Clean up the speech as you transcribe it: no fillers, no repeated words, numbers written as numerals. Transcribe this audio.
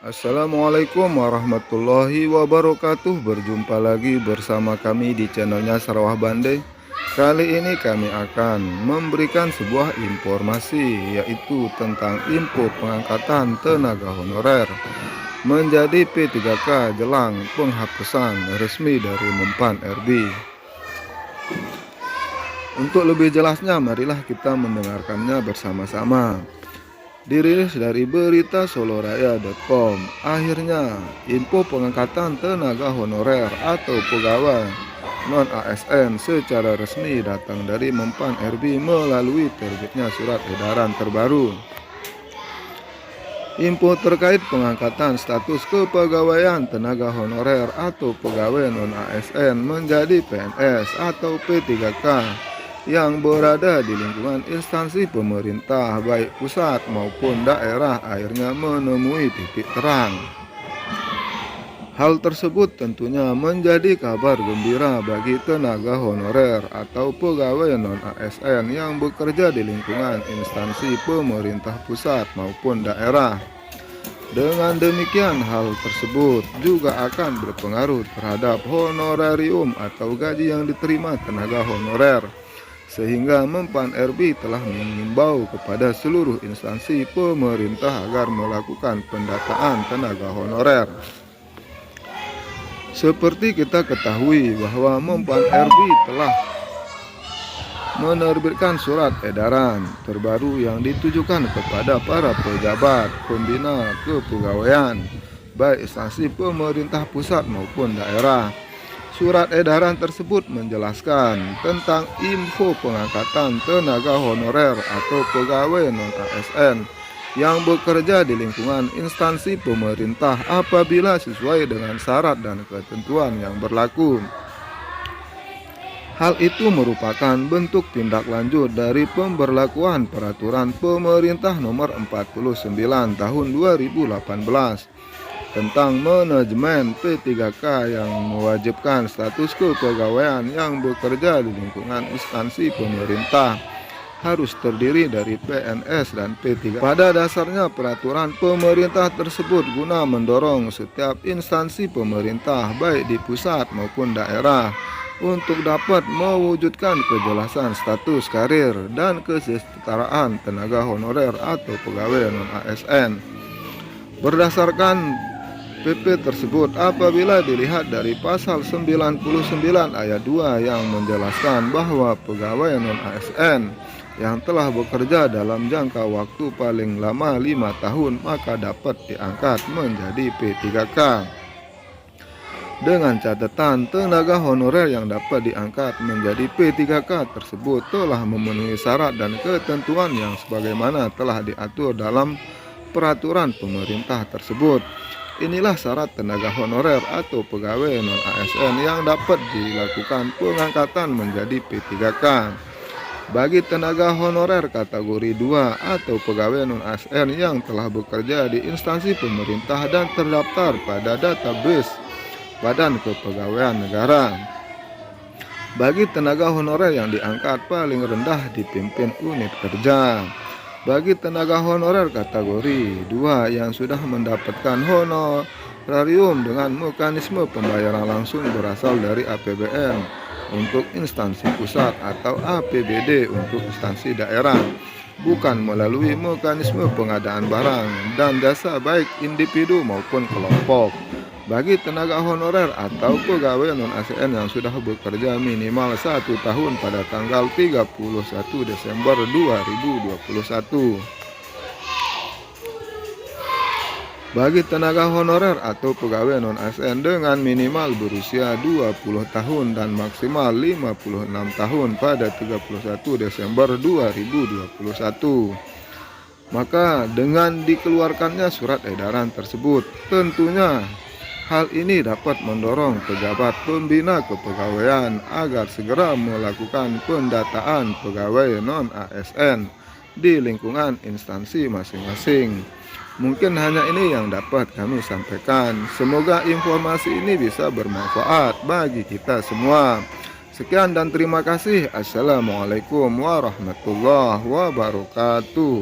Assalamualaikum warahmatullahi wabarakatuh. Berjumpa lagi bersama kami di channelnya Sarawah Bandai. Kali ini kami akan memberikan sebuah informasi, yaitu tentang info pengangkatan tenaga honorer menjadi P3K jelang penghapusan resmi dari Mempan RB. Untuk lebih jelasnya, marilah kita mendengarkannya bersama-sama. Dirilis dari berita soloraya.com. Akhirnya, info pengangkatan tenaga honorer atau pegawai non-ASN secara resmi datang dari Mempan RB melalui terbitnya surat edaran terbaru. Info terkait pengangkatan status kepegawaian tenaga honorer atau pegawai non-ASN menjadi PNS atau P3K yang berada di lingkungan instansi pemerintah baik pusat maupun daerah akhirnya menemui titik terang. Hal tersebut tentunya menjadi kabar gembira bagi tenaga honorer atau pegawai non-ASN yang bekerja di lingkungan instansi pemerintah pusat maupun daerah. Dengan demikian, hal tersebut juga akan berpengaruh terhadap honorarium atau gaji yang diterima tenaga honorer. Sehingga Mempan RB telah mengimbau kepada seluruh instansi pemerintah agar melakukan pendataan tenaga honorer. Seperti kita ketahui bahwa Mempan RB telah menerbitkan surat edaran terbaru yang ditujukan kepada para pejabat pembina kepegawaian baik instansi pemerintah pusat maupun daerah. Surat edaran tersebut menjelaskan tentang info pengangkatan tenaga honorer atau pegawai non-ASN yang bekerja di lingkungan instansi pemerintah apabila sesuai dengan syarat dan ketentuan yang berlaku. Hal itu merupakan bentuk tindak lanjut dari pemberlakuan peraturan pemerintah nomor 49 tahun 2018 tentang manajemen P3K yang mewajibkan status kepegawaian yang bekerja di lingkungan instansi pemerintah harus terdiri dari PNS dan P3K. Pada dasarnya peraturan pemerintah tersebut guna mendorong setiap instansi pemerintah baik di pusat maupun daerah untuk dapat mewujudkan kejelasan status karir dan kesetaraan tenaga honorer atau pegawai non-ASN. Berdasarkan PP tersebut, apabila dilihat dari pasal 99 ayat 2 yang menjelaskan bahwa pegawai non-ASN yang telah bekerja dalam jangka waktu paling lama 5 tahun maka dapat diangkat menjadi P3K. Dengan catatan tenaga honorer yang dapat diangkat menjadi P3K tersebut telah memenuhi syarat dan ketentuan yang sebagaimana telah diatur dalam peraturan pemerintah tersebut. Inilah syarat tenaga honorer atau pegawai non-ASN yang dapat dilakukan pengangkatan menjadi P3K. Bagi tenaga honorer kategori 2 atau pegawai non-ASN yang telah bekerja di instansi pemerintah dan terdaftar pada database Badan Kepegawaian Negara. Bagi tenaga honorer yang diangkat paling rendah dipimpin unit kerja. Bagi tenaga honorer kategori 2 yang sudah mendapatkan honorarium dengan mekanisme pembayaran langsung berasal dari APBN untuk instansi pusat atau APBD untuk instansi daerah, bukan melalui mekanisme pengadaan barang dan jasa baik individu maupun kelompok. Bagi tenaga honorer atau pegawai non-ASN yang sudah bekerja minimal 1 tahun pada tanggal 31 Desember 2021. Bagi tenaga honorer atau pegawai non-ASN dengan minimal berusia 20 tahun dan maksimal 56 tahun pada 31 Desember 2021. Maka dengan dikeluarkannya surat edaran tersebut, tentunya hal ini dapat mendorong pejabat pembina kepegawaian agar segera melakukan pendataan pegawai non-ASN di lingkungan instansi masing-masing. Mungkin hanya ini yang dapat kami sampaikan. Semoga informasi ini bisa bermanfaat bagi kita semua. Sekian dan terima kasih. Assalamualaikum warahmatullahi wabarakatuh.